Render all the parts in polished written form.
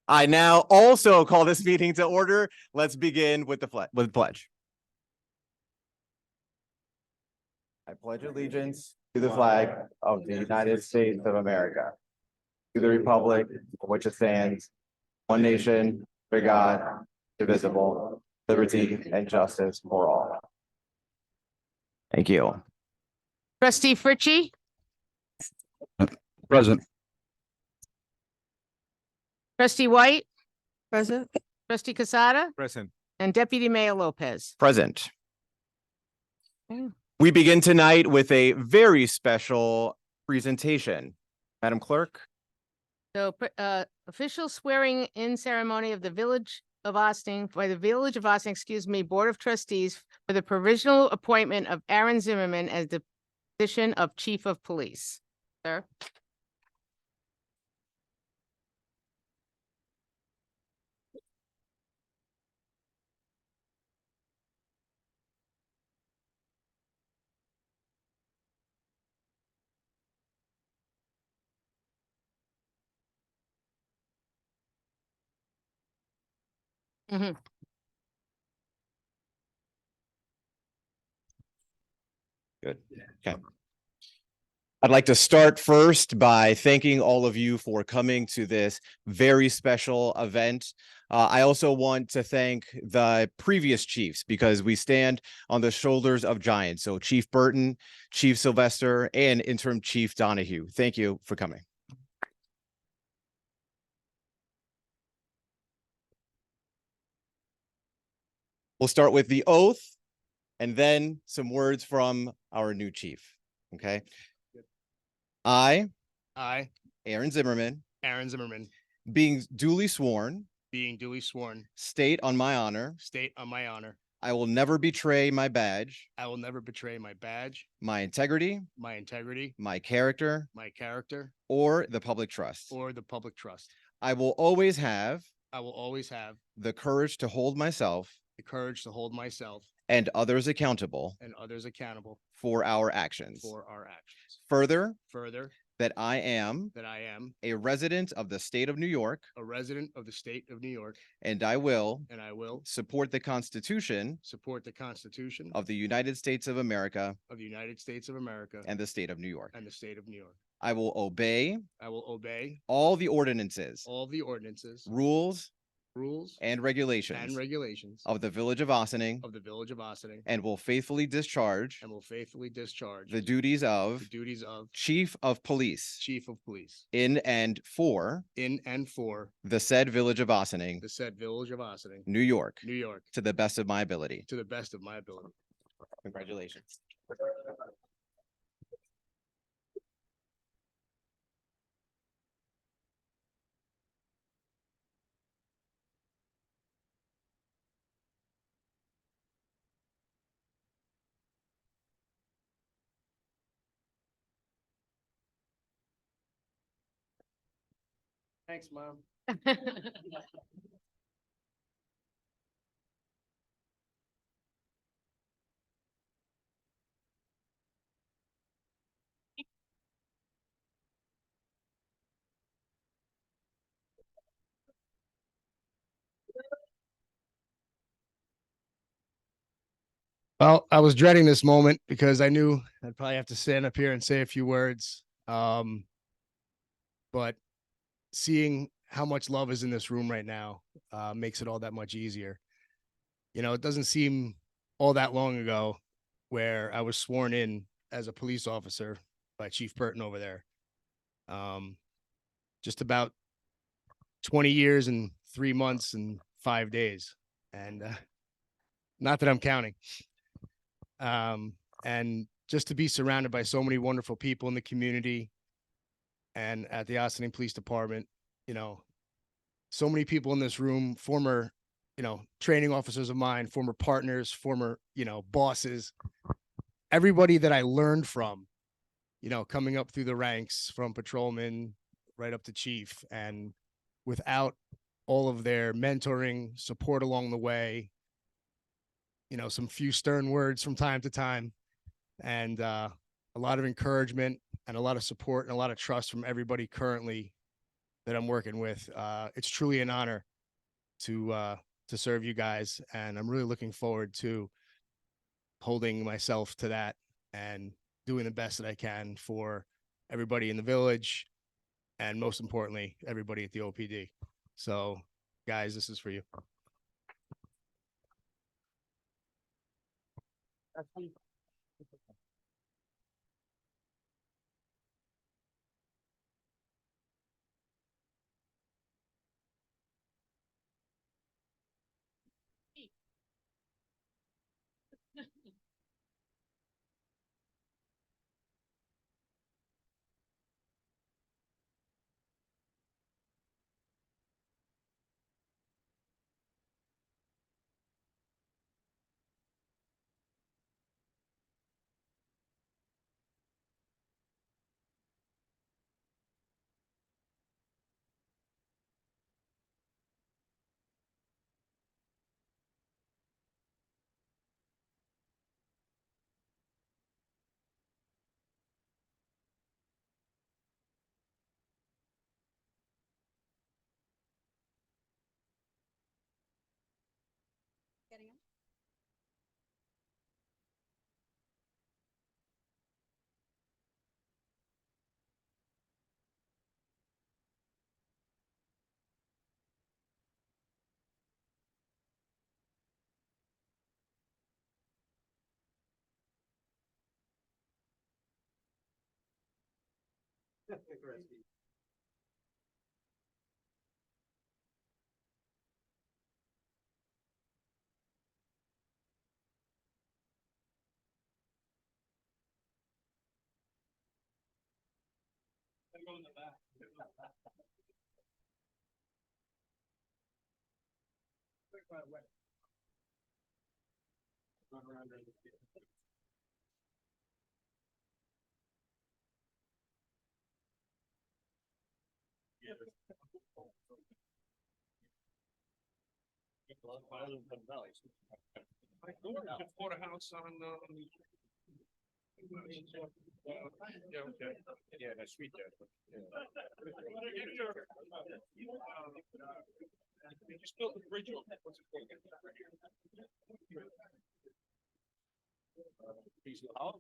I now also call this meeting to order. Let's begin with the pledge. I pledge allegiance to the flag of the United States of America, to the republic for which it stands, one nation, under God, indivisible, liberty and justice for all. Thank you. Trustee Fritchie, Present. Trustee White, Present. Trustee Casada, Present. and Deputy Mayor Lopez. Present. Okay. We begin tonight with a very special presentation. Madam Clerk. So, official swearing in ceremony of the Village of Austin, by the Village of Austin, Board of Trustees for the provisional appointment of Aaron Zimmerman as the position of Chief of Police. Sir. Mm-hmm. Good. Okay. I'd like to start first by thanking all of you for coming to this very special event. I also want to thank the previous chiefs because we stand on the shoulders of giants. So Chief Burton, Chief Sylvester, and Interim Chief Donahue. Thank you for coming. We'll start with the oath and then some words from our new chief. Okay. I, Aaron Zimmerman, being duly sworn, state on my honor, I will never betray my badge, my integrity, my character, or the public trust. I will always have the courage to hold myself and others accountable for our actions. Further, that I am a resident of the state of New York, and I will support the Constitution of the United States of America and the state of New York. I will obey all the ordinances, rules, and regulations of the Village of Ossining, and will faithfully discharge the duties of Chief of Police in and for the said Village of Ossining, New York, to the best of my ability. Congratulations. Thanks, Mom. Well, I was dreading this moment because I knew I'd probably have to stand up here and say a few words. But seeing how much love is in this room right now makes it all that much easier. You know, it doesn't seem all that long ago where I was sworn in as a police officer by Chief Burton over there. Just about 20 years and 3 months and 5 days. And not that I'm counting. And just to be surrounded by so many wonderful people in the community and at the Austin Police Department, you know, so many people in this room, former, you know, training officers of mine, former partners, former, you know, bosses, everybody that I learned from, you know, coming up through the ranks from patrolman right up to chief. And without all of their mentoring, support along the way, you know, some few stern words from time to time, and a lot of encouragement and a lot of support and a lot of trust from everybody currently that I'm working with. It's truly an honor to serve you guys, and I'm really looking forward to holding myself to that and doing the best that I can for everybody in the village, and most importantly, everybody at the OPD. So, guys, this is for you. Porterhouse on yeah, okay. Yeah, that's sweet there. They just built the bridge over. What's it called? Piece of house.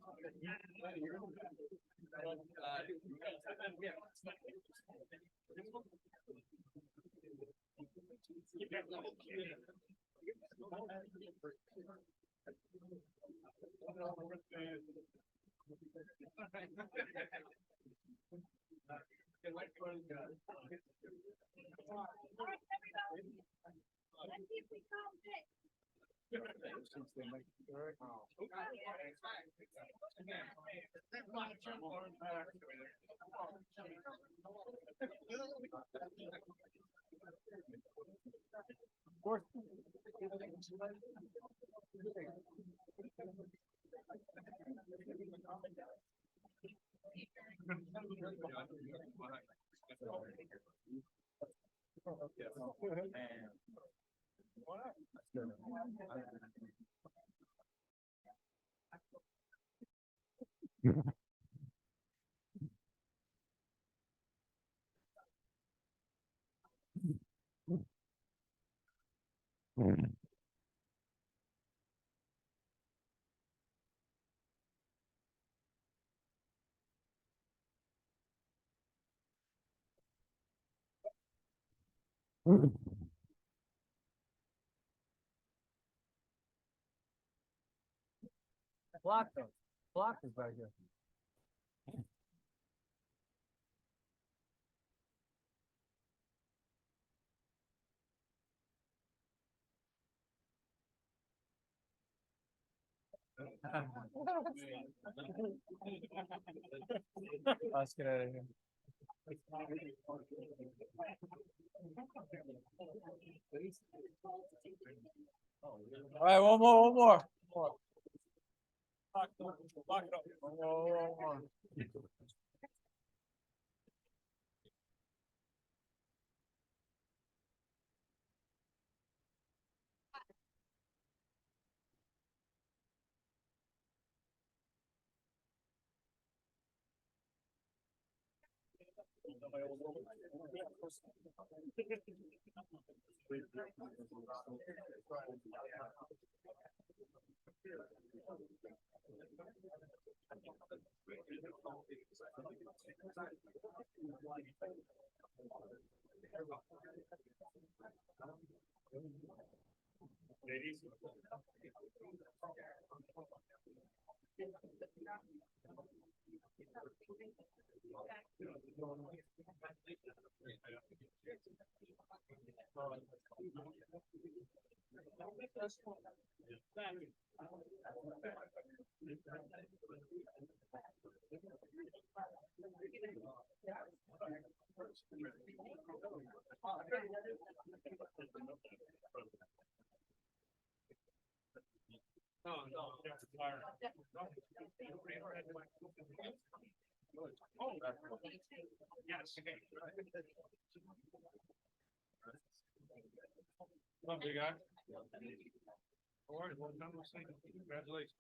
Block them. Block is right here. Let's get out of here. All right, one more. Lock it up. One more. Yes. Come on, big guy. All right, well done. Congratulations.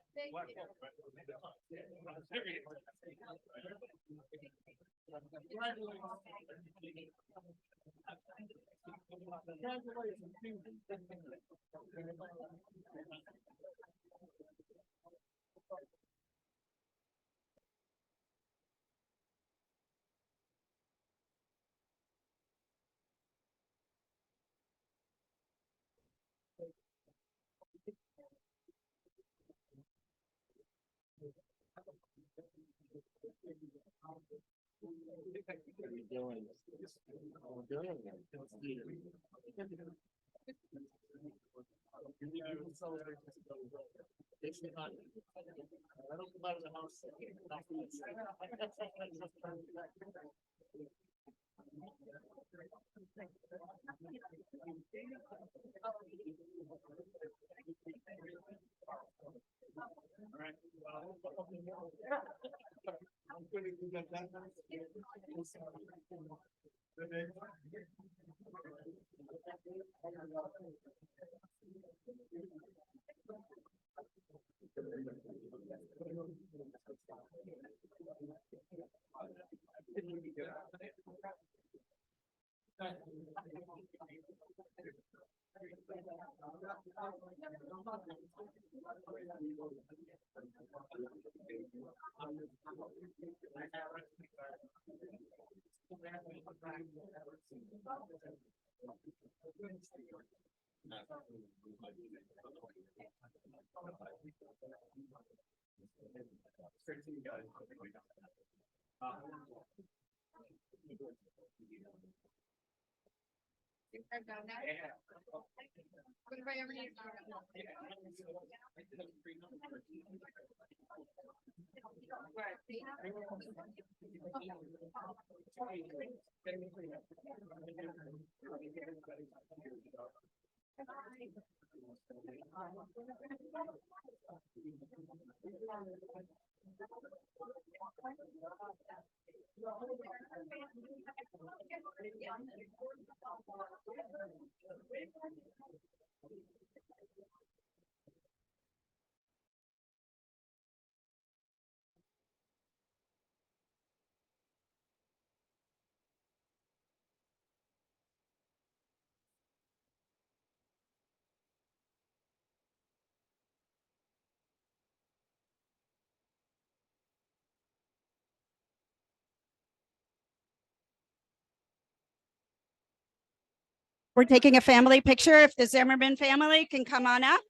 We're taking a family picture. If the Zimmerman family can come on up.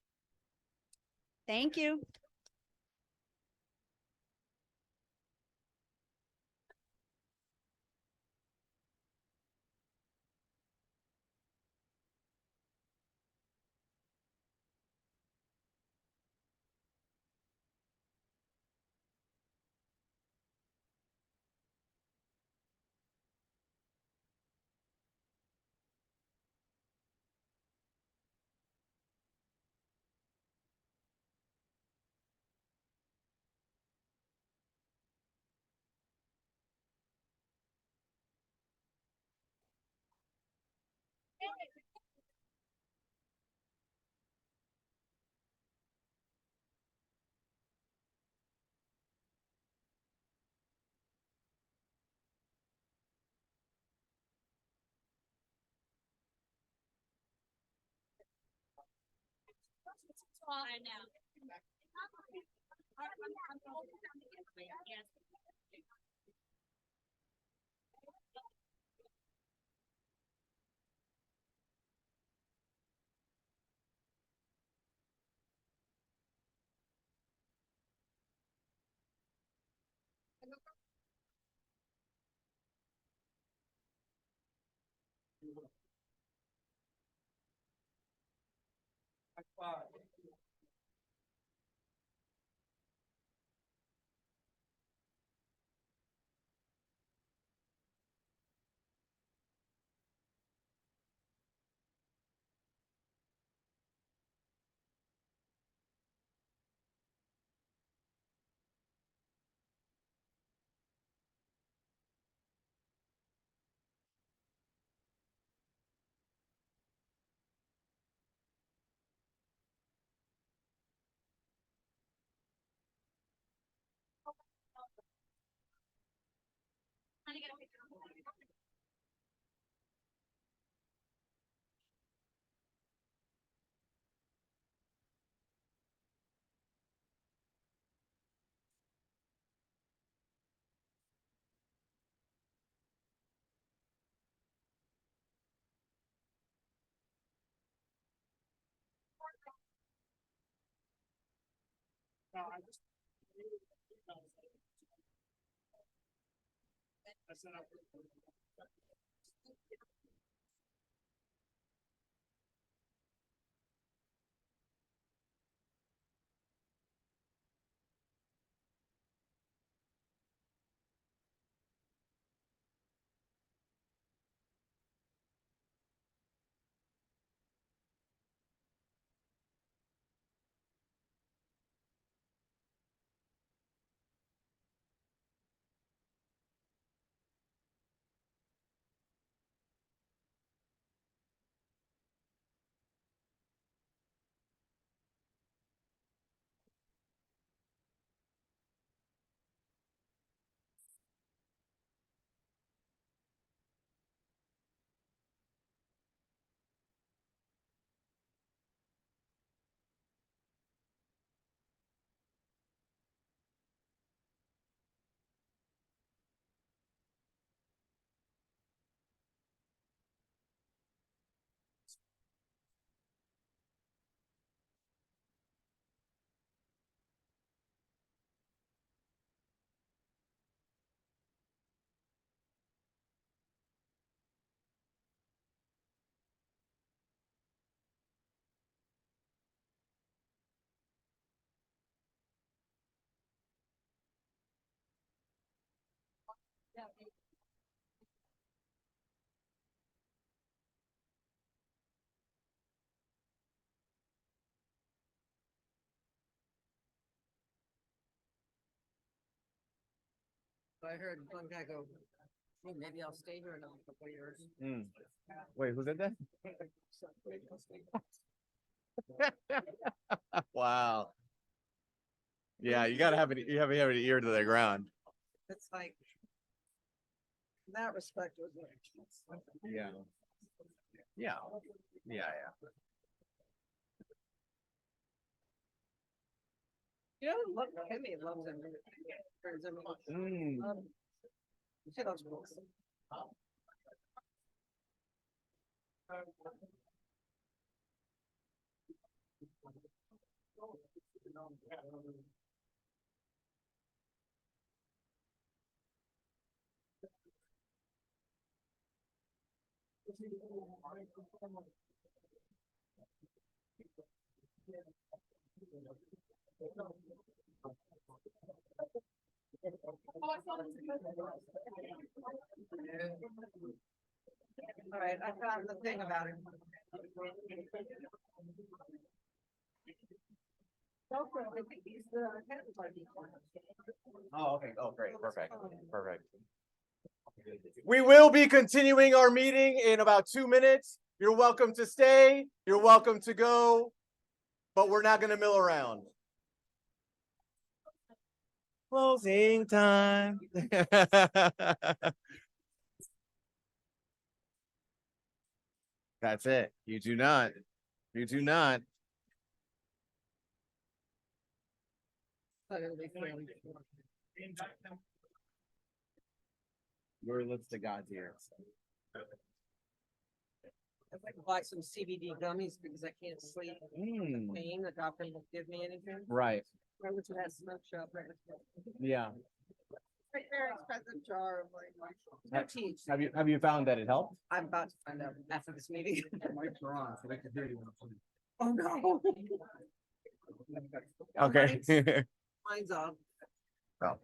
Thank you. I heard one guy go, "Hey, maybe I'll stay here another couple of years." Wait, who did that? Wow. Yeah, you gotta have it. You have to have an ear to the ground. It's like, in that respect, it was. Yeah. Yeah. Yeah. Yeah. You know, look, Kimmy loves him. She loves books. All right, I found the thing about him. I think he's the head of our department. Oh, okay. Oh, great. Perfect. Perfect. We will be continuing our meeting in about 2 minutes. You're welcome to stay. You're welcome to go, but we're not going to mill around. Closing time. That's it. You do not. You do not. Thought it would be fun. Your lips to God's ears. If I could buy some CBD gummies because I can't sleep. Pain, the doctor won't give me anything. Right. I went to that smoke shop right Yeah. very expensive jar of like. Ha- No teas. Have you found that it helped? I'm about to find out after this meeting. Oh, no. Okay. Mine's off. Oh.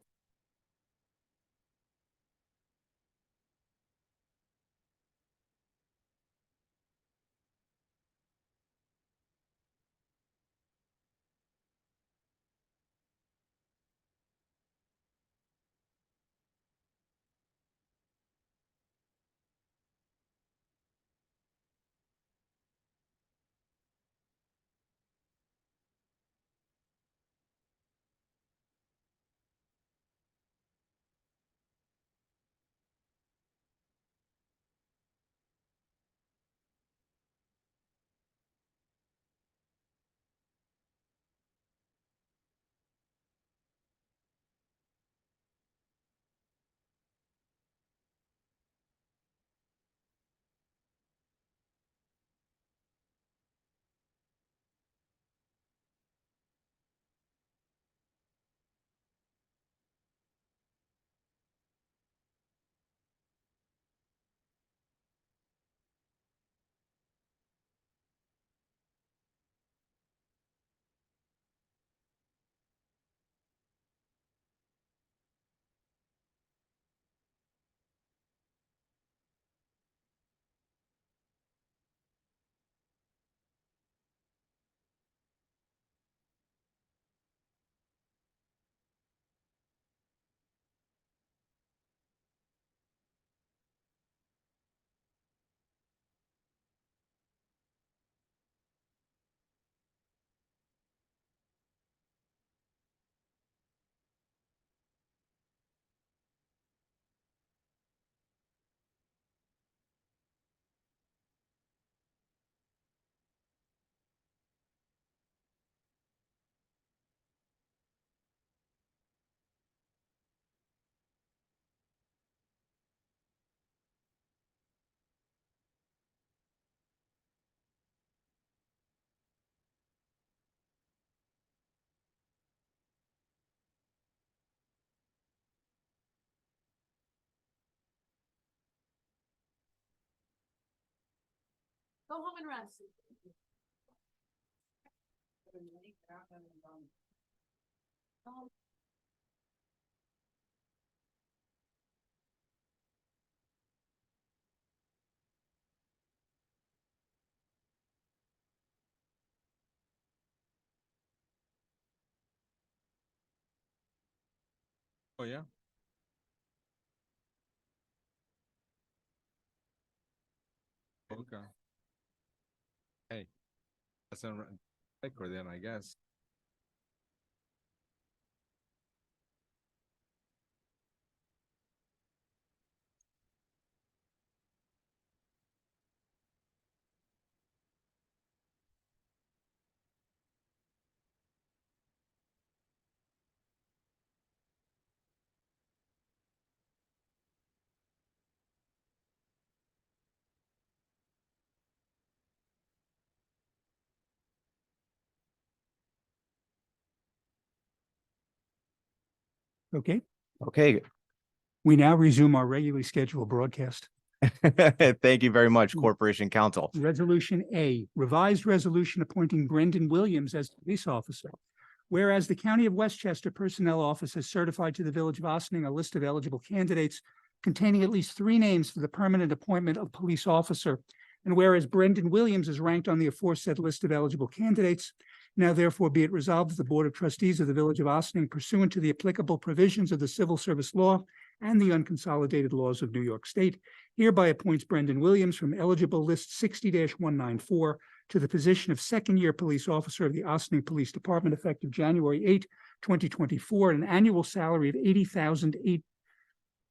Go home and rest. Oh, yeah. Okay. Hey, that's a record then, I guess. Okay, Okay. we now resume our regularly scheduled broadcast. Thank you very much, Corporation Counsel. Resolution A, revised resolution appointing Brendan Williams as police officer. Whereas the County of Westchester Personnel Office has certified to the Village of Ossining a list of eligible candidates containing at least 3 names for the permanent appointment of police officer. And whereas Brendan Williams is ranked on the aforesaid list of eligible candidates, now therefore be it resolved that the Board of Trustees of the Village of Ossining, pursuant to the applicable provisions of the Civil Service Law and the unconsolidated laws of New York State, hereby appoints Brendan Williams from eligible list 60-194 to the position of second-year police officer of the Ossining Police Department effective January 8, 2024, at an annual salary of $80,008.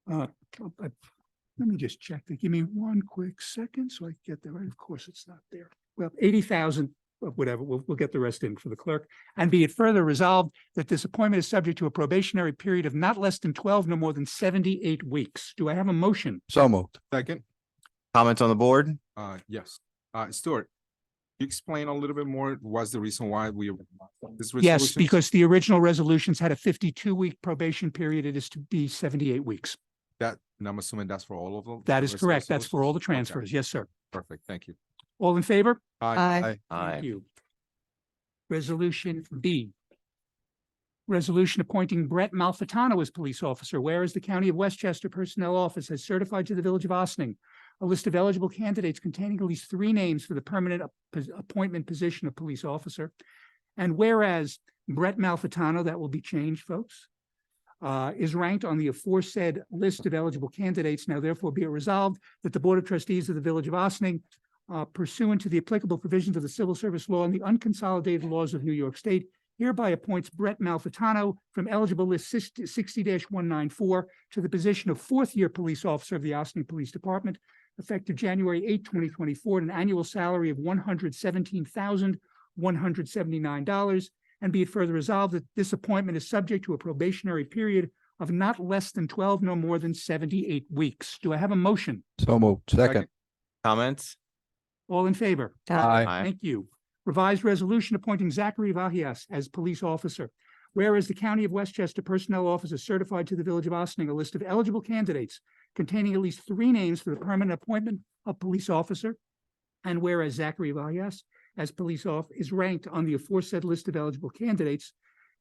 Let me just check that. Give me one quick second so I get that right. Of course, it's not there. Well, $80,000 whatever, we'll get the rest in for the clerk. And be it further resolved that this appointment is subject to a probationary period of not less than 12, no more than 78 weeks. Do I have a motion? So moved. Second, Comments on the board? yes. Stuart, you explain a little bit more, what's the reason why this Yes, resolution? because the original resolutions had a 52-week probation period. It is to be 78 weeks. That, and I'm assuming that's for all of them? That the is rest of correct. That's for all the resolutions? Okay, transfers. Yes, sir. perfect, thank you. All in favor? Aye. Thank you. Resolution B. Resolution appointing Brett Malfitano as police officer, whereas the County of Westchester Personnel Office has certified to the Village of Ossining a list of eligible candidates containing at least 3 names for the permanent appointment position of police officer. And whereas Brett Malfitano, that will be changed, folks, is ranked on the aforesaid list of eligible candidates. Now therefore be it resolved that the Board of Trustees of the Village of Ossining, pursuant to the applicable provisions of the Civil Service Law and the unconsolidated laws of New York State, hereby appoints Brett Malfitano from eligible list 60-194 to the position of 4th-year police officer of the Ossining Police Department, effective January 8, 2024, at an annual salary of $117,179. And be it further resolved that this appointment is subject to a probationary period of not less than 12, no more than 78 weeks. Do I have a motion? So moved. Second. Comments? All in favor? Aye. Thank you. Revised resolution appointing Zachary Vahias as police officer. Whereas the County of Westchester Personnel Office has certified to the Village of Ossining a list of eligible candidates containing at least 3 names for the permanent appointment of police officer. And whereas Zachary Vahias as police officer is ranked on the aforesaid list of eligible candidates,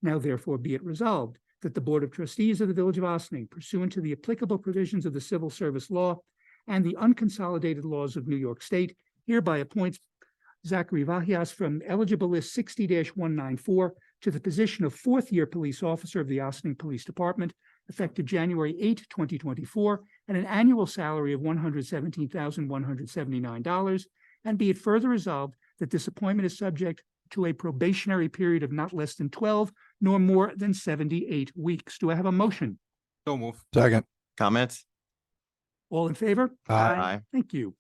now therefore be it resolved that the Board of Trustees of the Village of Ossining, pursuant to the applicable provisions of the Civil Service Law and the unconsolidated laws of New York State, hereby appoints Zachary Vahias from eligible list 60-194 to the position of 4th-year police officer of the Ossining Police Department, effective January 8, 2024, at an annual salary of $117,179. And be it further resolved that this appointment is subject to a probationary period of not less than 12, nor more than 78 weeks. Do I have a motion? So move. Second. Comments? All in favor? Aye. Thank you.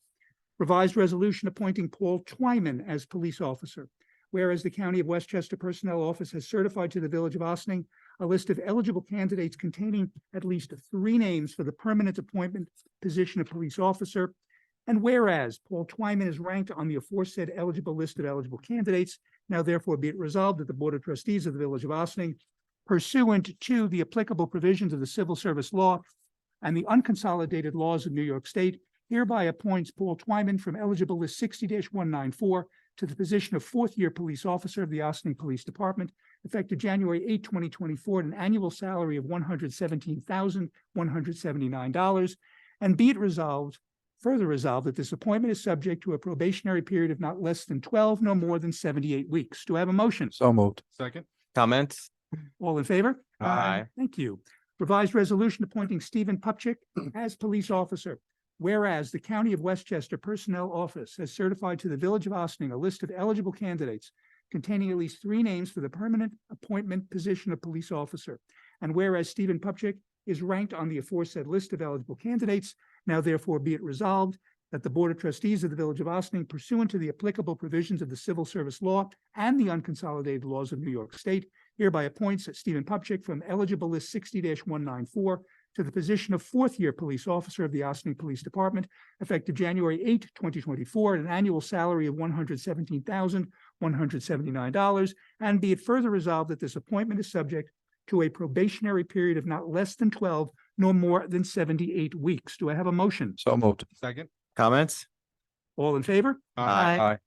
Revised resolution appointing Paul Twyman as police officer. Whereas the County of Westchester Personnel Office has certified to the Village of Ossining a list of eligible candidates containing at least 3 names for the permanent appointment position of police officer. And whereas Paul Twyman is ranked on the aforesaid eligible list of eligible candidates, now therefore be it resolved that the Board of Trustees of the Village of Ossining, pursuant to the applicable provisions of the Civil Service Law and the unconsolidated laws of New York State, hereby appoints Paul Twyman from eligible list 60-194 to the position of 4th-year police officer of the Ossining Police Department, effective January 8, 2024, at an annual salary of $117,179. And be it resolved, further resolved, that this appointment is subject to a probationary period of not less than 12, no more than 78 weeks. Do I have a motion? So moved. Second, Comments? All in favor? Aye. Thank you. Revised resolution appointing Stephen Pupchik as police officer. Whereas the County of Westchester Personnel Office has certified to the Village of Ossining a list of eligible candidates containing at least 3 names for the permanent appointment position of police officer. And whereas Stephen Pupchik is ranked on the aforesaid list of eligible candidates, now therefore be it resolved that the Board of Trustees of the Village of Ossining, pursuant to the applicable provisions of the Civil Service Law and the unconsolidated laws of New York State, hereby appoints Stephen Pupchik from eligible list 60-194 to the position of 4th-year police officer of the Ossining Police Department, effective January 8, 2024, at an annual salary of $117,179. And be it further resolved that this appointment is subject to a probationary period of not less than 12, nor more than 78 weeks. Do I have a motion? So moved. second. Comments? All in favor? Aye.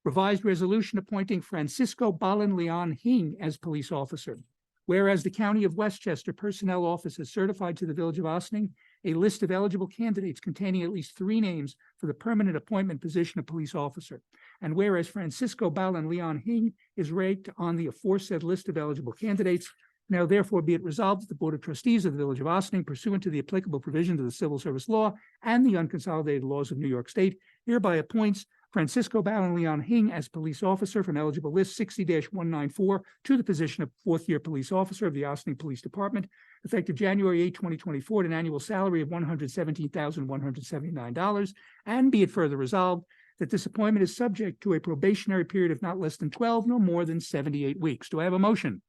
Revised resolution appointing Francisco Balan Leon Hing as police officer. Whereas the County of Westchester Personnel Office has certified to the Village of Ossining a list of eligible candidates containing at least 3 names for the permanent appointment position of police officer. And whereas Francisco Balan Leon Hing is ranked on the aforesaid list of eligible candidates, now therefore be it resolved that the Board of Trustees of the Village of Ossining, pursuant to the applicable provisions of the Civil Service Law and the unconsolidated laws of New York State, hereby appoints Francisco Balan Leon Hing as police officer from eligible list 60-194 to the position of 4th-year police officer of the Ossining Police Department, effective January 8, 2024, at an annual salary of $117,179. And be it further resolved that this appointment is subject to a probationary period of not less than 12, no more than 78 weeks. Do I have a motion?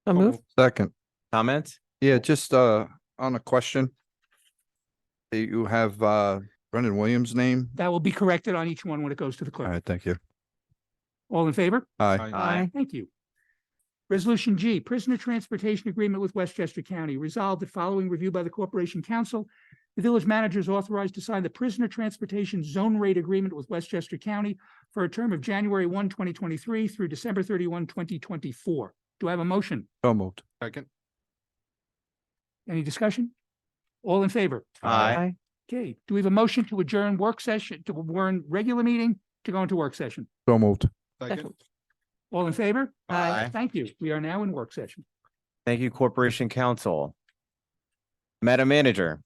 So move. Second, Comments? yeah, just on a question. You have Brendan Williams' name? That will be corrected on each one when it goes to the All clerk. right, thank you. All in favor? Aye. Aye. Thank you. Resolution G, prisoner transportation agreement with Westchester County. Resolved that following review by the Corporation Council, the village manager is authorized to sign the prisoner transportation zone rate agreement with Westchester County for a term of January 1, 2023 through December 31, 2024. Do I have a motion? So moved. Second. Any discussion? All in favor? Aye. Okay, do we have a motion to adjourn work session, to adjourn regular meeting to go into work session? So moved. Second. All in favor? Aye. Thank you. We are now in work session. Thank you, Corporation Council. Madam Manager.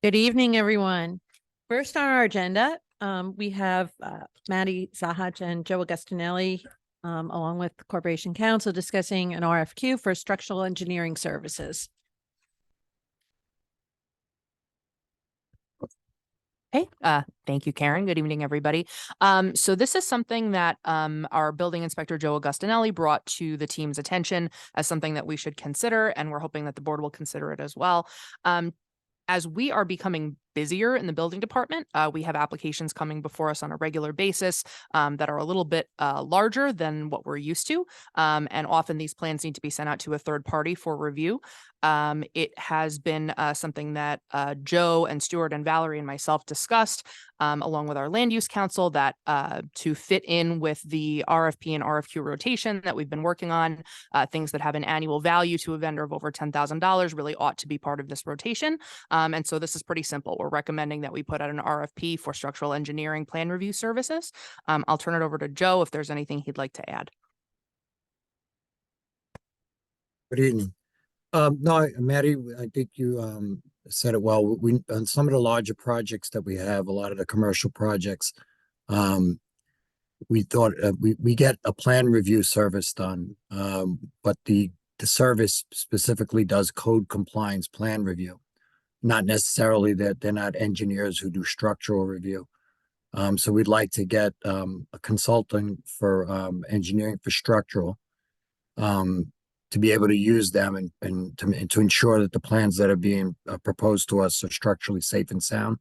Good evening, everyone. First on our agenda, we have Maddie Zahach and Joe Augustinelli, along with the Corporation Council, discussing an RFQ for structural engineering services. Hey, thank you, Karen. Good evening, everybody. So this is something that our building inspector, Joe Augustinelli, brought to the team's attention as something that we should consider, and we're hoping that the board will consider it as well. As we are becoming busier in the building department, we have applications coming before us on a regular basis that are a little bit larger than what we're used to. And often these plans need to be sent out to a third party for review. It has been something that Joe and Stuart and Valerie and myself discussed along with our land use council, that to fit in with the RFP and RFQ rotation that we've been working on, things that have an annual value to a vendor of over $10,000 really ought to be part of this rotation. And so this is pretty simple. We're recommending that we put out an RFP for structural engineering plan review services. I'll turn it over to Joe if there's anything he'd like to add. Good evening. No, Maddie, I think you said it well. We on some of the larger projects that we have, a lot of the commercial projects, we thought we get a plan review service done, but the service specifically does code compliance plan review. Not necessarily that they're not engineers who do structural review. So we'd like to get a consultant for engineering for structural to be able to use them and to ensure that the plans that are being proposed to us are structurally safe and sound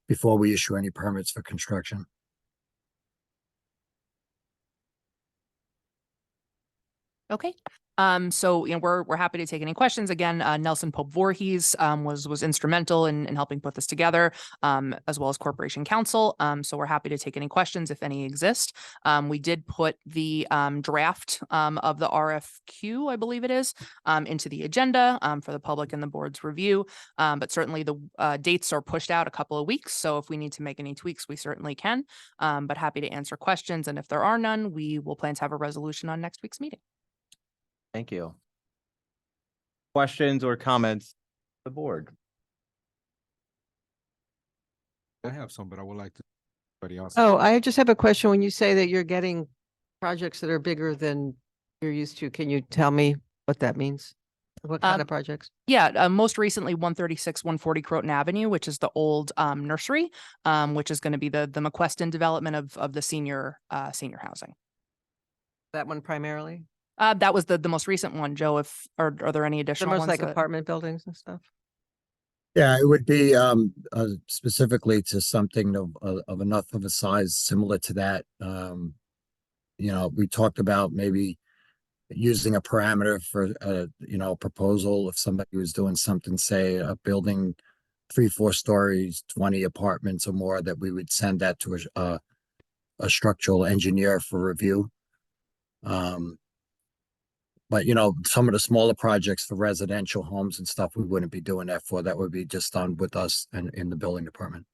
before we issue any permits for construction. Okay. So, we're happy to take any questions. Again, Nelson Pope Voorhees was instrumental in helping put this together, as well as Corporation Council. So we're happy to take any questions if any exist. We did put the draft of the RFQ, I believe it is, into the agenda for the public and the board's review. But certainly the dates are pushed out a couple of weeks. So if we need to make any tweaks, we certainly can. But happy to answer questions. And if there are none, we will plan to have a resolution on next week's meeting. Thank you. Questions or comments? The board. I have some, but I would like to. Anybody else? Oh, I just have a question. When you say that you're getting projects that are bigger than you're used to, can you tell me what that means? What kind of projects? Yeah, most recently 136, 140 Croton Avenue, which is the old nursery, which is going to be the McQueston development of the senior housing. That one primarily? That was the most recent one, Joe. Are there any The additional most ones? like apartment buildings and stuff? Yeah, it would be specifically to something of enough of a size similar to that. We talked about maybe using a parameter for a proposal if somebody was doing something, say a building 3-4 stories, 20 apartments or more, that we would send that to a structural engineer for review. But some of the smaller projects for residential homes and stuff, we wouldn't be doing that for. That would be just done with us and in the building department.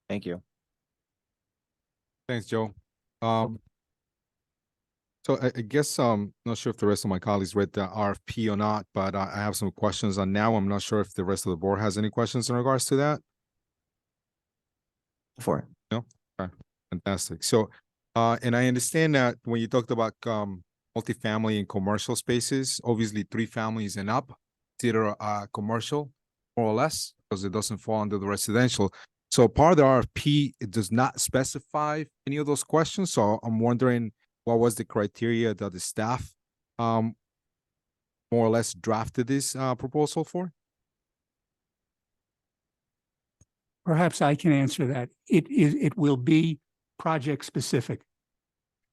Thank you. Thanks, Joe. So I guess not sure if the rest of my colleagues read the RFP or not, but I have some questions on now. I'm not sure if the rest of the board has any questions in regards to that. For it. No? Okay. Fantastic. So and I understand that when you talked about multifamily and commercial spaces, obviously 3 families and up, consider commercial. more or less, because it doesn't fall under the residential. So part of the RFP, it does not specify any of those questions. So I'm wondering what was the criteria that the staff more or less drafted this proposal for? Perhaps I can answer that. It will be project specific.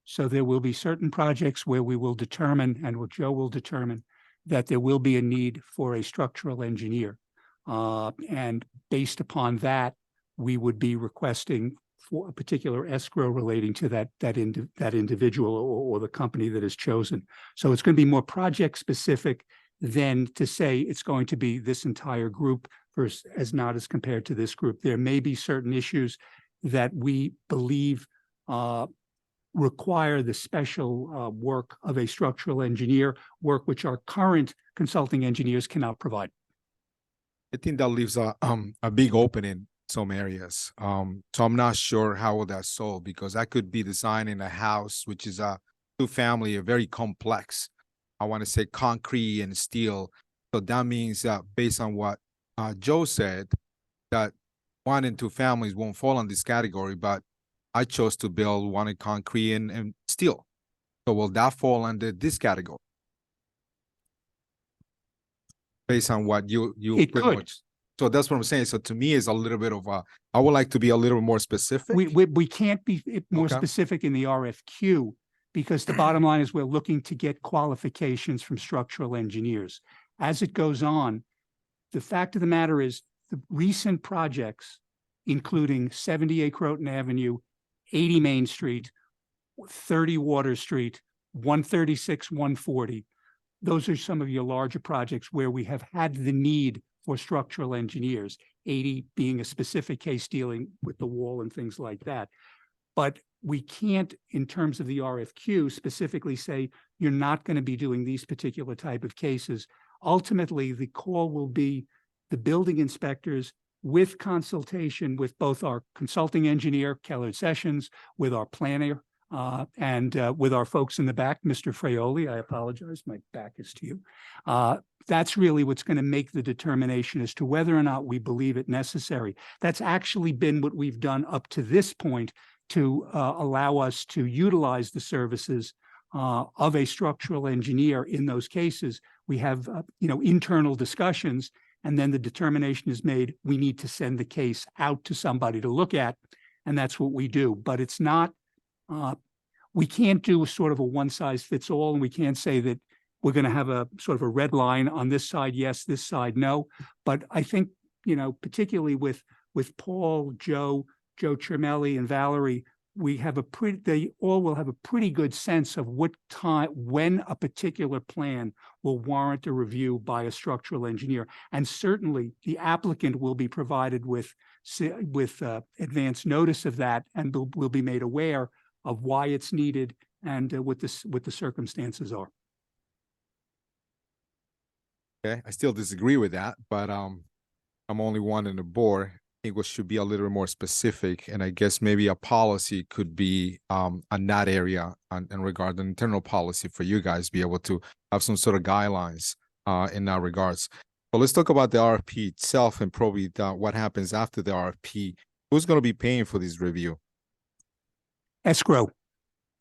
So there will be certain projects where we will determine, and what Joe will determine, that there will be a need for a structural engineer. And based upon that, we would be requesting for a particular escrow relating to that individual or the company that is chosen. So it's going to be more project specific than to say it's going to be this entire group versus as not as compared to this group. There may be certain issues that we believe require the special work of a structural engineer, work which our current consulting engineers cannot provide. I think that leaves a big opening in some areas. So I'm not sure how will that solve, because I could be designing a house which is a two-family, a very complex. I want to say concrete and steel. So that means that based on what Joe said, that 1 and 2 families won't fall on this category, but I chose to build one in concrete and steel. So will that fall under this category? Based on what you It pretty could. much. So that's what I'm saying. So to me, it's a little bit of I would like to be a little more specific. We can't be more Okay. specific in the RFQ because the bottom line is we're looking to get qualifications from structural engineers. As it goes on, the fact of the matter is the recent projects, including 78 Croton Avenue, 80 Main Street, 30 Water Street, 136, 140. Those are some of your larger projects where we have had the need for structural engineers, 80 being a specific case dealing with the wall and things like that. But we can't, in terms of the RFQ, specifically say you're not going to be doing these particular type of cases. Ultimately, the call will be the building inspectors with consultation with both our consulting engineer, Keller Sessions, with our planner, and with our folks in the back, Mr. Fraioli. I apologize, my back is to you. That's really what's going to make the determination as to whether or not we believe it necessary. That's actually been what we've done up to this point to allow us to utilize the services of a structural engineer in those cases. We have, internal discussions, and then the determination is made, we need to send the case out to somebody to look at, and that's what we do. But it's not, we can't do a sort of a one size fits all, and we can't say that we're going to have a sort of a red line on this side, yes, this side, no. But I think, particularly with Paul, Joe Tremelli, and Valerie, they all will have a pretty good sense of when a particular plan will warrant a review by a structural engineer. And certainly the applicant will be provided with advance notice of that, and will be made aware of why it's needed and what the circumstances are. Okay, I still disagree with that, but I'm only one in the board. I think we should be a little more specific, and I guess maybe a policy could be on that area in regard to internal policy for you guys be able to have some sort of guidelines in that regards. But let's talk about the RFP itself and probably what happens after the RFP. Who's going to be paying for this review? Escrow,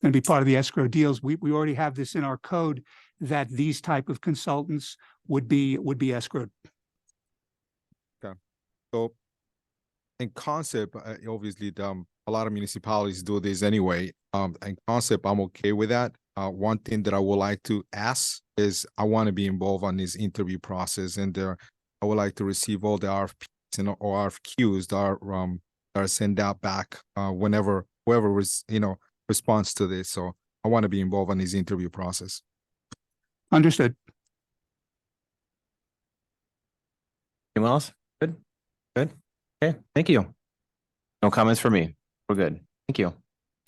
going to be part of the escrow deals. We already have this in our code that these type of consultants would be escrowed. Okay, so in concept, obviously, a lot of municipalities do this anyway. In concept, I'm okay with that. One thing that I would like to ask is I want to be involved on this interview process, and I would like to receive all the RFPs and or RFQs that are sent out back whenever whoever responds to this. So I want to be involved on this interview process. Understood. Anyone else? Good. Okay, thank you. No comments for me. We're good. Thank you.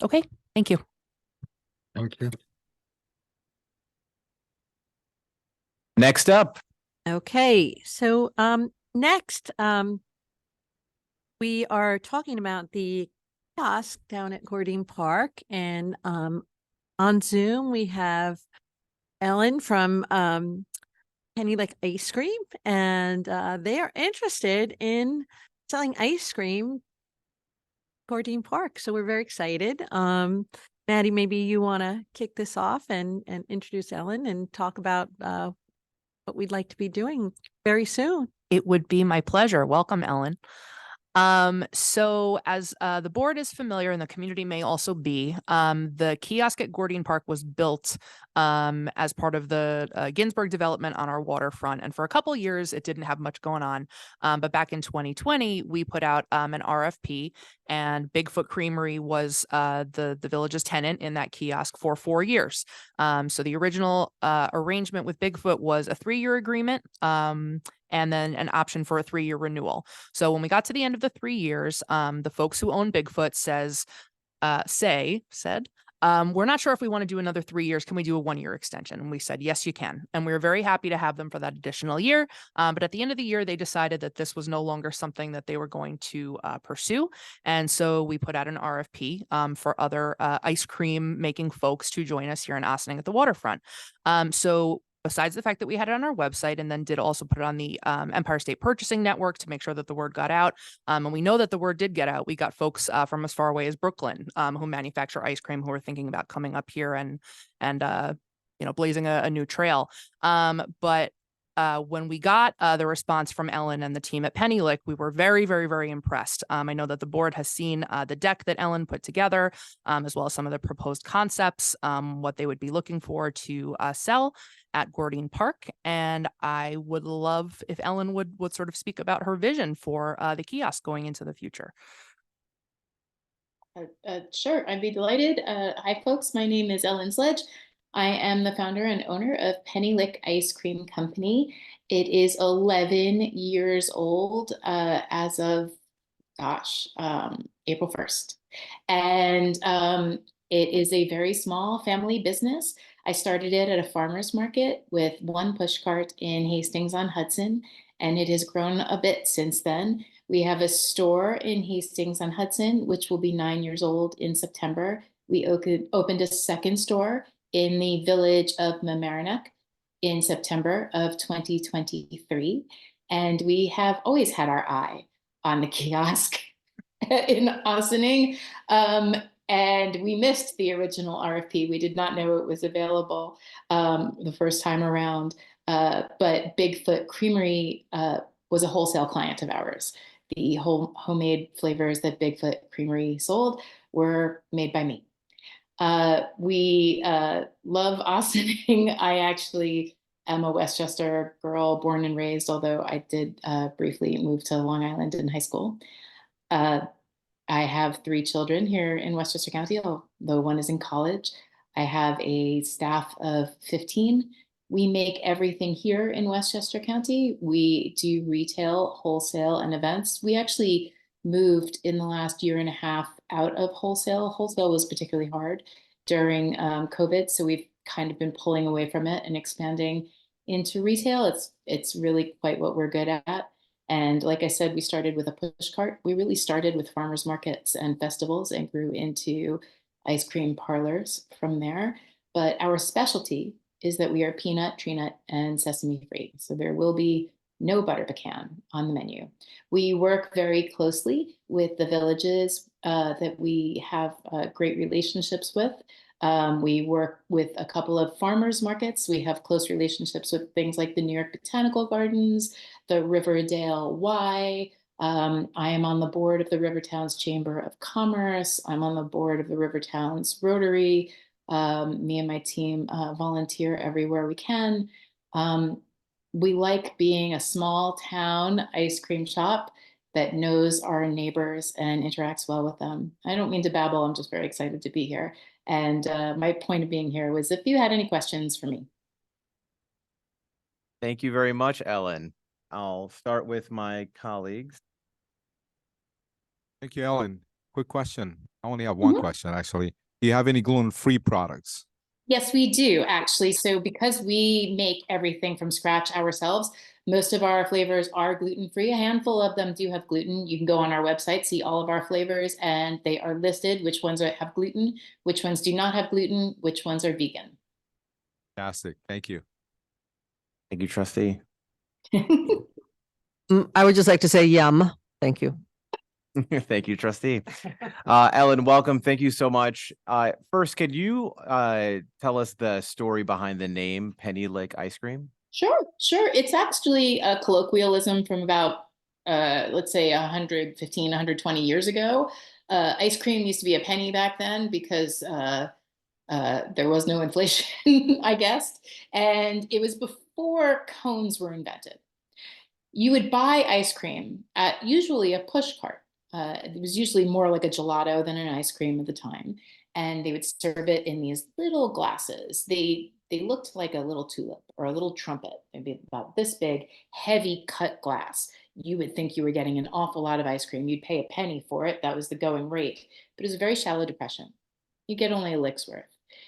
Okay, thank you. Thank you. Next up. Okay, so next we are talking about the kiosk down at Gordine Park, and on Zoom we have Ellen from Penny Lick ice cream, and they are interested in selling ice cream Gordine Park. So we're very excited. Maddie, maybe you want to kick this off and introduce Ellen and talk about what we'd like to be doing very soon. It would be my pleasure. Welcome, Ellen. So as the board is familiar and the community may also be, the kiosk at Gordine Park was built as part of the Ginsburg development on our waterfront. And for a couple years, it didn't have much going on. But back in 2020, we put out an RFP, and Bigfoot Creamery was the village's tenant in that kiosk for 4 years. So the original arrangement with Bigfoot was a 3-year agreement. And then an option for a 3-year renewal. So when we got to the end of the 3 years, the folks who own Bigfoot said, we're not sure if we want to do another 3 years. Can we do a 1-year extension? And we said, yes, you can. And we were very happy to have them for that additional year. But at the end of the year, they decided that this was no longer something that they were going to pursue. And so we put out an RFP for other ice cream making folks to join us here in Ossining at the waterfront. So besides the fact that we had it on our website and then did also put it on the Empire State Purchasing Network to make sure that the word got out. And we know that the word did get out. We got folks from as far away as Brooklyn who manufacture ice cream who are thinking about coming up here and blazing a new trail. But when we got the response from Ellen and the team at Penny Lick, we were very, very, very impressed. I know that the board has seen the deck that Ellen put together, as well as some of the proposed concepts, what they would be looking for to sell at Gordine Park. And I would love if Ellen would sort of speak about her vision for the kiosk going into the future. Sure, I'd be delighted. Hi, folks. My name is Ellen Sledge. I am the founder and owner of Penny Lick Ice Cream Company. It is 11 years old as of, April 1st. And it is a very small family business. I started it at a farmer's market with one push cart in Hastings-on-Hudson, and it has grown a bit since then. We have a store in Hastings-on-Hudson, which will be 9 years old in September. We opened a second store in the village of Mamaroneck in September of 2023. And we have always had our eye on the kiosk in Ossining. And we missed the original RFP. We did not know it was available the first time around. But Bigfoot Creamery was a wholesale client of ours. The homemade flavors that Bigfoot Creamery sold were made by me. We love Ossining. I actually am a Westchester girl, born and raised, although I did briefly move to Long Island in high school. I have 3 children here in Westchester County, although one is in college. I have a staff of 15. We make everything here in Westchester County. We do retail, wholesale, and events. We actually moved in the last year and a half out of wholesale. Wholesale was particularly hard during COVID, so we've kind of been pulling away from it and expanding into retail. It's really quite what we're good at. And like I said, we started with a push cart. We really started with farmers markets and festivals and grew into ice cream parlors from there. But our specialty is that we are peanut, tree nut, and sesame free. So there will be no butter pecan on the menu. We work very closely with the villages that we have great relationships with. We work with a couple of farmers markets. We have close relationships with things like the New York Botanical Gardens, the Riverdale Y. I am on the board of the Rivertowns Chamber of Commerce. I'm on the board of the Rivertowns Rotary. Me and my team volunteer everywhere we can. We like being a small town ice cream shop that knows our neighbors and interacts well with them. I don't mean to babble. I'm just very excited to be here. And my point of being here was if you had any questions for me. Thank you very much, Ellen. I'll start with my colleagues. Thank you, Ellen. Quick question. I only have one question, actually. Do you have any gluten-free products? Yes, we do, actually. So because we make everything from scratch ourselves, most of our flavors are gluten-free. A handful of them do have gluten. You can go on our website, see all of our flavors, and they are listed which ones have gluten, which ones do not have gluten, which ones are vegan. Fantastic. Thank you. Thank you, trustee. I would just like to say yum. Thank you. Thank you, trustee. Ellen, welcome. Thank you so much. First, could you tell us the story behind the name Penny Lick Ice Cream? Sure. It's actually a colloquialism from about, let's say 115, 120 years ago. Ice cream used to be a penny back then because there was no inflation, I guess. And it was before cones were invented. You would buy ice cream at usually a push cart. It was usually more like a gelato than an ice cream at the time. And they would serve it in these little glasses. They looked like a little tulip or a little trumpet. They'd be about this big, heavy cut glass. You would think you were getting an awful lot of ice cream. You'd pay a penny for it. That was the going rate. But it was a very shallow depression. You get only a lick's worth.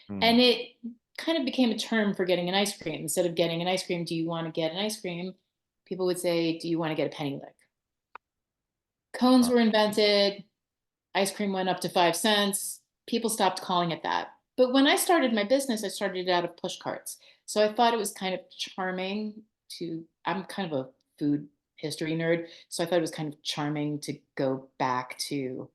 And it kind of became a term for getting an ice cream. Instead of getting an ice cream, do you want to get an ice cream? People would say, do you want to get a penny lick? Cones were invented. Ice cream went up to 5 cents. People stopped calling it that. But when I started my business, I started it out of push carts. So I thought it was kind of charming I'm kind of a food history nerd. So I thought it was kind of charming to go back to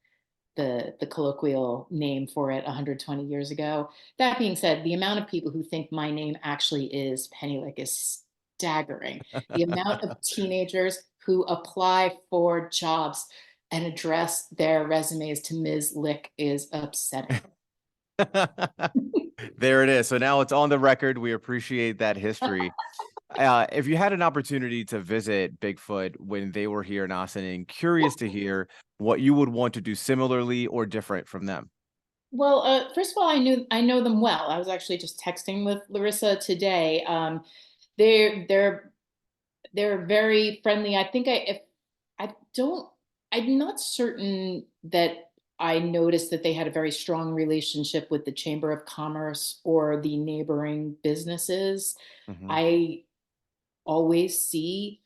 the colloquial name for it 120 years ago. That being said, the amount of people who think my name actually is Penny Lick is staggering. The amount of teenagers who apply for jobs and address their resumes to Ms. Lick is upsetting. There it is. So now it's on the record. We appreciate that history. If you had an opportunity to visit Bigfoot when they were here in Austin, curious to hear what you would want to do similarly or different from them. Well, first of all, I know them well. I was actually just texting with Larissa today. They're very friendly. I think I'm not certain that I noticed that they had a very strong relationship with the Chamber of Commerce or the neighboring businesses. I always see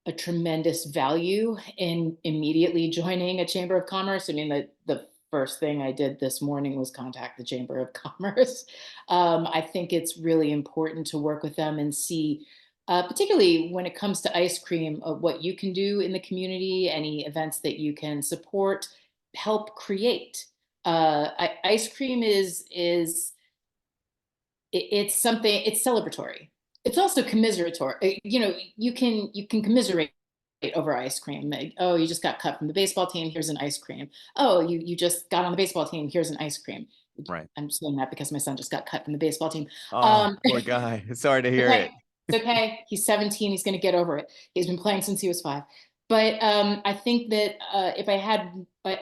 a tremendous value in immediately joining a Chamber of Commerce. I mean, the first thing I did this morning was contact the Chamber of Commerce. I think it's really important to work with them and see, particularly when it comes to ice cream, what you can do in the community, any events that you can support, help create. Ice cream it's something, it's celebratory. It's also commiseratory. You can commiserate over ice cream. Like, oh, you just got cut from the baseball team. Here's an ice cream. Oh, you just got on the baseball team. Here's an ice cream. Right. I'm saying that because my son just got cut from the baseball team. Oh, poor guy. Sorry to hear it. It's okay. He's 17. He's going to get over it. He's been playing since he was 5. But I think that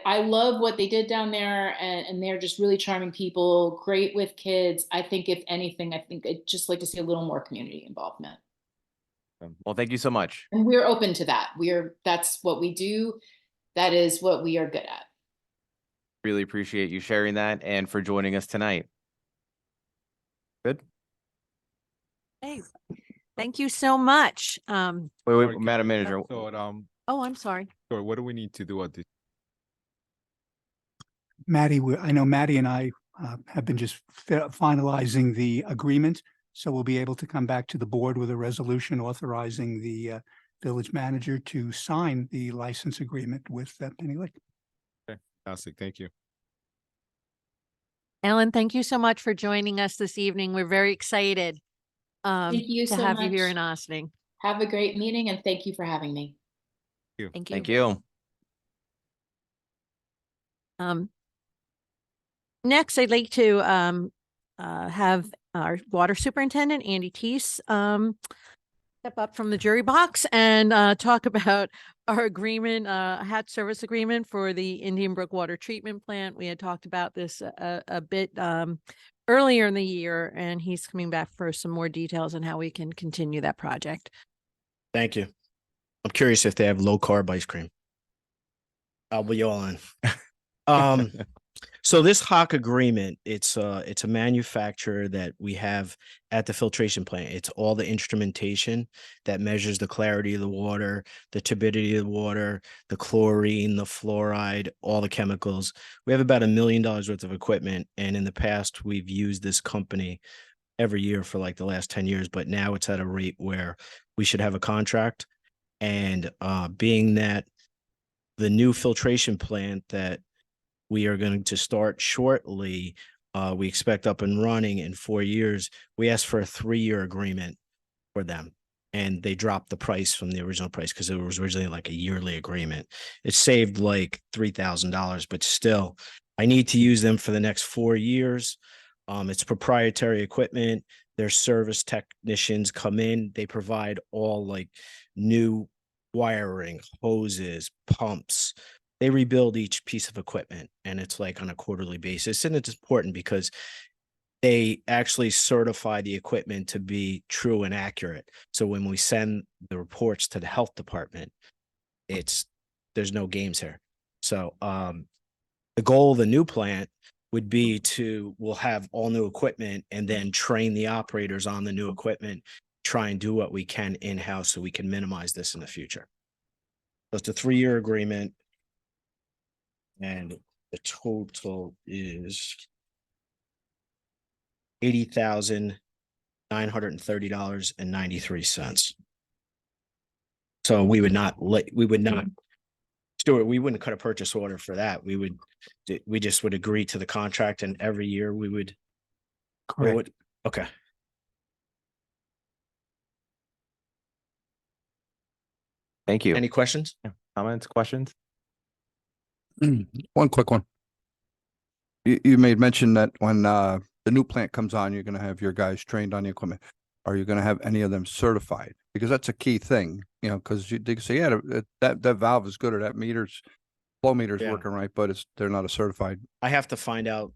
I love what they did down there, and they're just really charming people, great with kids. I think if anything, I'd just like to see a little more community involvement. Well, thank you so much. And we're open to that. That's what we do. That is what we are good at. Really appreciate you sharing that and for joining us tonight. Good. Hey, thank you so much. Wait, Madam Manager. Oh, I'm sorry. So what do we need to do at this? Maddie, I know Maddie and I have been just finalizing the agreement. So we'll be able to come back to the board with a resolution authorizing the village manager to sign the license agreement with Penny Lick. Okay, fantastic. Thank you. Ellen, thank you so much for joining us this evening. We're very excited Thank you to so have you much. here in Ossining. Have a great meeting, and thank you for having me. Thank you. Thank you. Next, I'd like to have our water superintendent, Andy Teese, step up from the jury box and talk about our agreement, hatch service agreement for the Indian Brook Water Treatment Plant. We had talked about this a bit earlier in the year, and he's coming back for some more details on how we can continue that project. Thank you. I'm curious if they have low carb ice cream. I'll be all in. So this HOC agreement, it's a manufacturer that we have at the filtration plant. It's all the instrumentation that measures the clarity of the water, the turbidity of the water, the chlorine, the fluoride, all the chemicals. We have about $1 million worth of equipment, and in the past we've used this company every year for like the last 10 years, but now it's at a rate where we should have a contract. And being that the new filtration plant that we are going to start shortly, we expect up and running in 4 years, we asked for a 3-year agreement for them. And they dropped the price from the original price because it was originally like a yearly agreement. It saved like $3,000, but still, I need to use them for the next 4 years. It's proprietary equipment. Their service technicians come in. They provide all like new wiring, hoses, pumps. They rebuild each piece of equipment, and it's like on a quarterly basis. And it's important because they actually certify the equipment to be true and accurate. So when we send the reports to the health department, there's no games here. So the goal of the new plant would be we'll have all new equipment and then train the operators on the new equipment, try and do what we can in-house so we can minimize this in the future. So it's a 3-year agreement, and the total is $80,930.93. So we would not, Stuart, we wouldn't cut a purchase order for that. We just would agree to the contract, and every year we would. Correct. Okay. Thank you. Any questions? Comments, questions? One quick one. You made mention that when the new plant comes on, you're going to have your guys trained on the equipment. Are you going to have any of them certified? Because that's a key thing, you know, because they can say, yeah, that valve is good, or that flow meter's Yeah. working right, but they're not a certified. I have to find out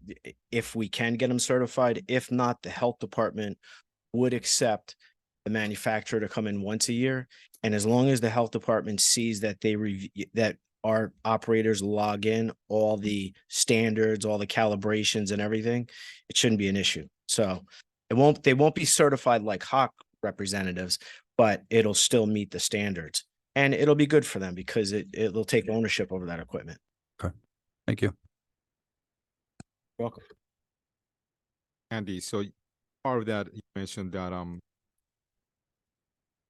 if we can get them certified. If not, the health department would accept the manufacturer to come in once a year. And as long as the health department sees that that our operators log in all the standards, all the calibrations and everything, it shouldn't be an issue. So they won't be certified like Hawk representatives, but it'll still meet the standards, and it'll be good for them because it'll take ownership over that equipment. Okay. Thank you. You're welcome. Andy, so part of that, you mentioned that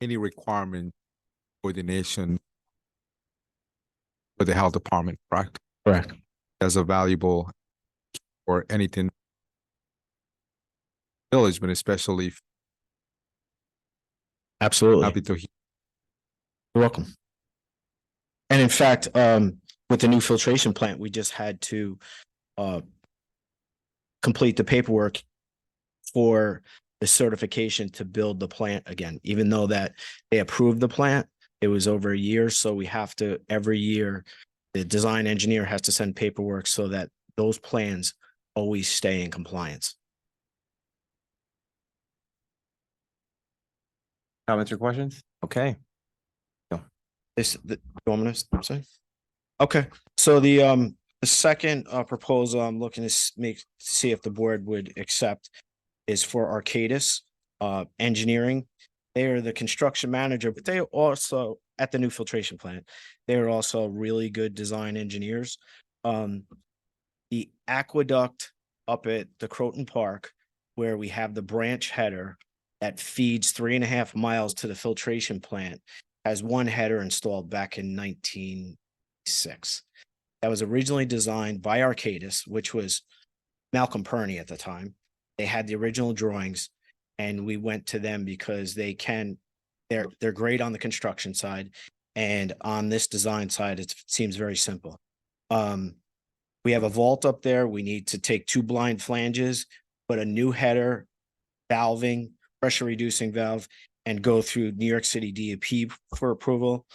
any requirement coordination with the health department, correct? Correct. As a valuable or anything village, but especially Absolutely. happy to hear. You're welcome. And in fact, with the new filtration plant, we just had to complete the paperwork for the certification to build the plant again. Even though that they approved the plant, it was over a year. So we have to, every year, the design engineer has to send paperwork so that those plans always stay in compliance. Comments or questions? Okay. You want me to say? Okay. So the second proposal I'm looking to see if the board would accept is for Arcadis Engineering. They are the construction manager, but they also at the new filtration plant. They are also really good design engineers. The aqueduct up at the Croton Park, where we have the branch header that feeds 3.5 miles to the filtration plant, has one header installed back in 1906. That was originally designed by Arcadis, which was Malcolm Perney at the time. They had the original drawings, and we went to them because they're great on the construction side, and on this design side, it seems very simple. We have a vault up there. We need to take 2 blind flanges, put a new header, valving, pressure reducing valve, and go through New York City DEP for approval,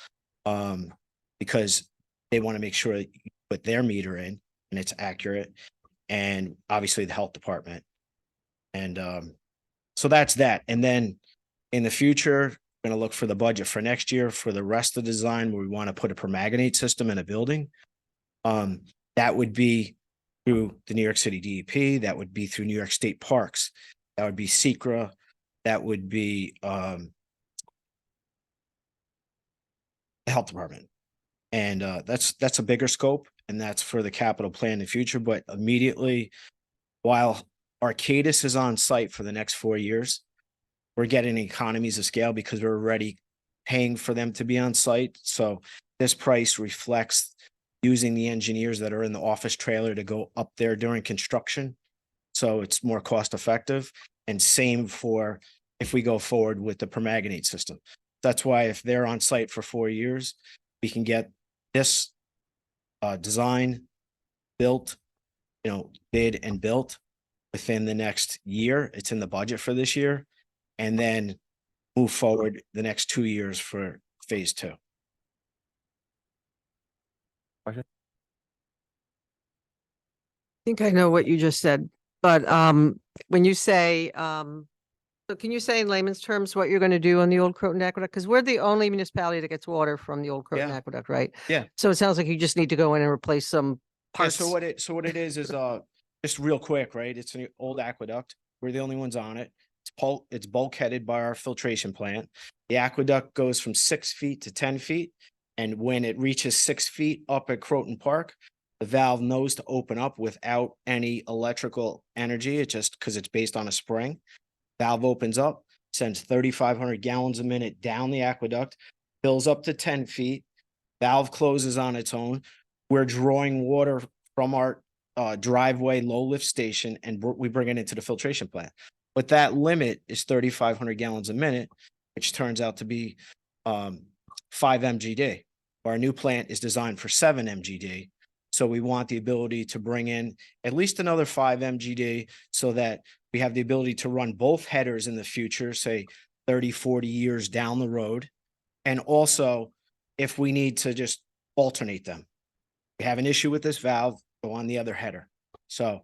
because they want to make sure that you put their meter in and it's accurate, and obviously the health department. And so that's that. And then in the future, we're going to look for the budget for next year for the rest of the design where we want to put a permanganate system in a building. That would be through the New York City DEP. That would be through New York State Parks. That would be SECRA. That would be the health department. And that's a bigger scope, and that's for the capital plan in the future. But immediately, while Arcadis is on site for the next 4 years. We're getting economies of scale because we're already paying for them to be on site. So this price reflects using the engineers that are in the office trailer to go up there during construction. So it's more cost effective, and same for if we go forward with the permanganate system. That's why if they're on site for 4 years, we can get this design built, bid and built within the next year. It's in the budget for this year, and then move forward the next 2 years for phase 2. I think I know what you just said, but when you say, so can you say in layman's terms what you're going to do on the old Croton Aqueduct? Because we're the only municipality that gets water from the old Croton Yeah. Aqueduct, right? Yeah. So it sounds like you just need to go in and replace some Yeah, parts. so what it is just real quick, right? It's an old aqueduct. We're the only ones on it. It's bulkheaded by our filtration plant. The aqueduct goes from 6 feet to 10 feet. And when it reaches 6 feet up at Croton Park, the valve knows to open up without any electrical energy. It just, because it's based on a spring. Valve opens up, sends 3,500 gallons a minute down the aqueduct, fills up to 10 feet. Valve closes on its own. We're drawing water from our driveway low lift station, and we bring it into the filtration plant. But that limit is 3,500 gallons a minute, which turns out to be 5 MGD. Our new plant is designed for 7 MGD. So we want the ability to bring in at least another 5 MGD so that we have the ability to run both headers in the future, say 30, 40 years down the road. And also, if we need to just alternate them, we have an issue with this valve, go on the other header. So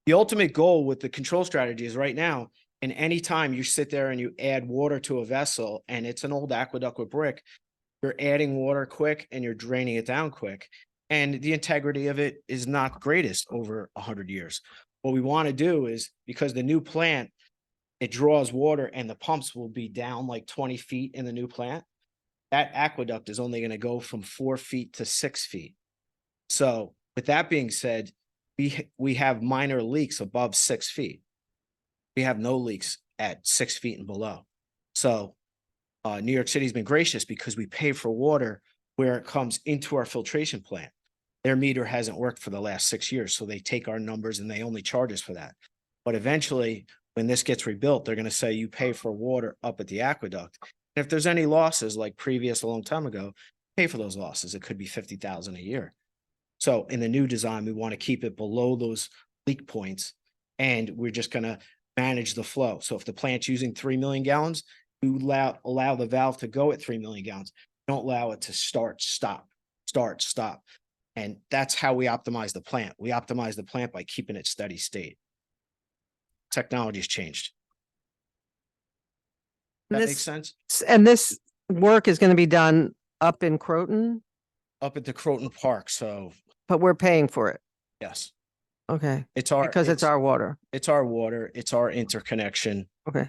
the ultimate goal with the control strategy is right now, and anytime you sit there and you add water to a vessel and it's an old aqueduct with brick, you're adding water quick and you're draining it down quick. And the integrity of it is not greatest over 100 years. What we want to do is, because the new plant, it draws water and the pumps will be down like 20 feet in the new plant. That aqueduct is only going to go from 4 feet to 6 feet. So with that being said, we have minor leaks above 6 feet. We have no leaks at 6 feet and below. So New York City's been gracious because we pay for water where it comes into our filtration plant. Their meter hasn't worked for the last 6 years, so they take our numbers and they only charge us for that. But eventually, when this gets rebuilt, they're going to say you pay for water up at the aqueduct. And if there's any losses like previous a long time ago, pay for those losses. It could be $50,000 a year. So in the new design, we want to keep it below those leak points, and we're just going to manage the flow. So if the plant's using 3 million gallons, we allow the valve to go at 3 million gallons. Don't allow it to start, stop. And that's how we optimize the plant. We optimize the plant by keeping it steady state. Technology's changed. That makes sense? And this work is going to be done up in Croton, Up at the Croton Park. So but we're paying for it. yes, Okay. it's our, Because it's our water. it's our water. It's our interconnection. Okay.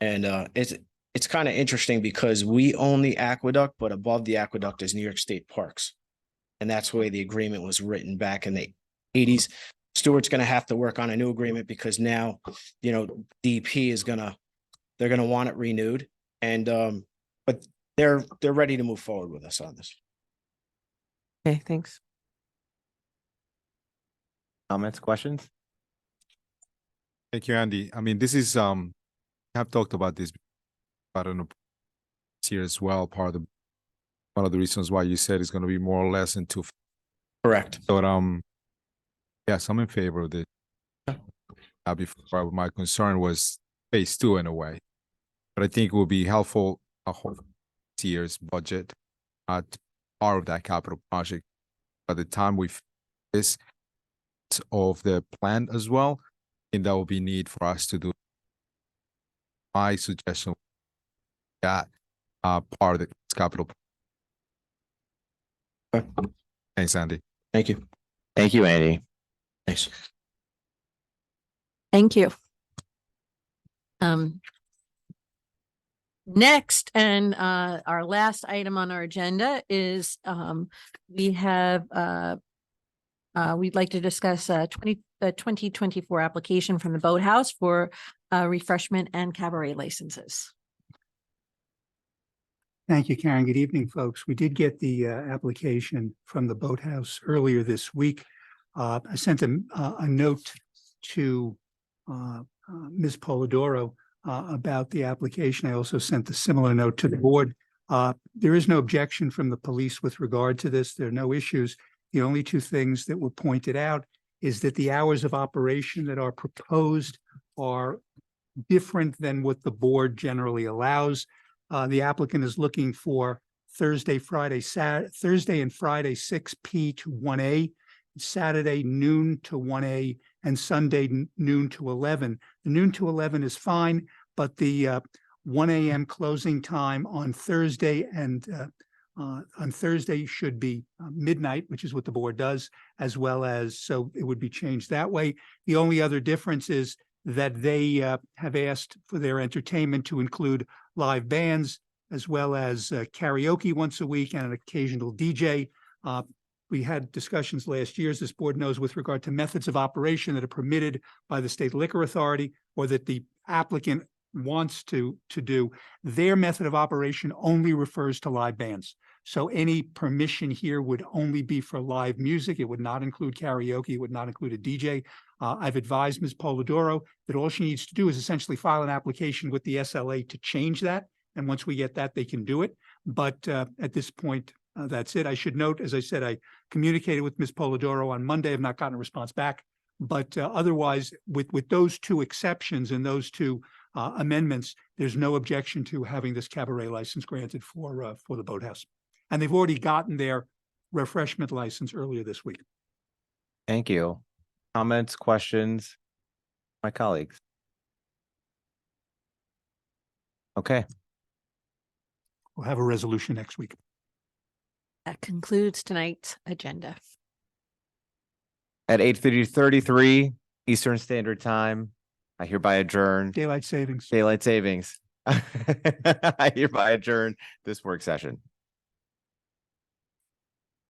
And it's kind of interesting because we own the aqueduct, but above the aqueduct is New York State Parks. And that's the way the agreement was written back in the 80s. Stewart's going to have to work on a new agreement because now, DP is they're going to want it renewed. And, but they're ready to move forward with us on this. Okay, thanks. Comments, questions? Thank you, Andy. I mean, this is, I've talked about this, I don't know, here as well, one of the reasons why you said it's going to be more or less into. Correct. But, yes, I'm in favor of this. Before, my concern was phase 2 in a way, but I think it will be helpful, a whole year's budget, part of that capital project. By the time we this of the plan as well, and that will be need for us to do. My suggestion that part of the capital. Okay. Thanks, Andy. Thank you. Thank you, Andy. Thanks. Thank you. Next, and our last item on our agenda is we'd like to discuss the 2024 application from the Boathouse for refreshment and cabaret licenses. Thank you, Karen. Good evening, folks. We did get the application from the Boathouse earlier this week. I sent a note to Ms. Polidoro about the application. I also sent a similar note to the board. There is no objection from the police with regard to this. There are no issues. The only two things that were pointed out is that the hours of operation that are proposed are different than what the board generally allows. The applicant is looking for Thursday and Friday, 6 p to 1 a, Saturday noon to 1 a, and Sunday noon to 11. The noon to 11 is fine, but the 1 a.m. closing time on Thursday and on Thursday should be midnight, which is what the board does, as well as, so it would be changed that way. The only other difference is that they have asked for their entertainment to include live bands, as well as karaoke once a week and an occasional DJ. We had discussions last year, as this board knows, with regard to methods of operation that are permitted by the state liquor authority or that the applicant wants to do. Their method of operation only refers to live bands. So any permission here would only be for live music. It would not include karaoke. It would not include a DJ. I've advised Ms. Polidoro that all she needs to do is essentially file an application with the SLA to change that. And once we get that, they can do it. But at this point, that's it. I should note, as I said, I communicated with Ms. Polidoro on Monday. I've not gotten a response back. But otherwise, with those two exceptions and those two amendments, there's no objection to having this cabaret license granted for the Boathouse. And they've already gotten their refreshment license earlier this week. Thank you. Comments, questions, my colleagues? Okay. We'll have a resolution next week. That concludes tonight's agenda. At 8:33 Eastern Standard Time, I hereby adjourn. Daylight savings. Daylight savings. I hereby adjourn this work session.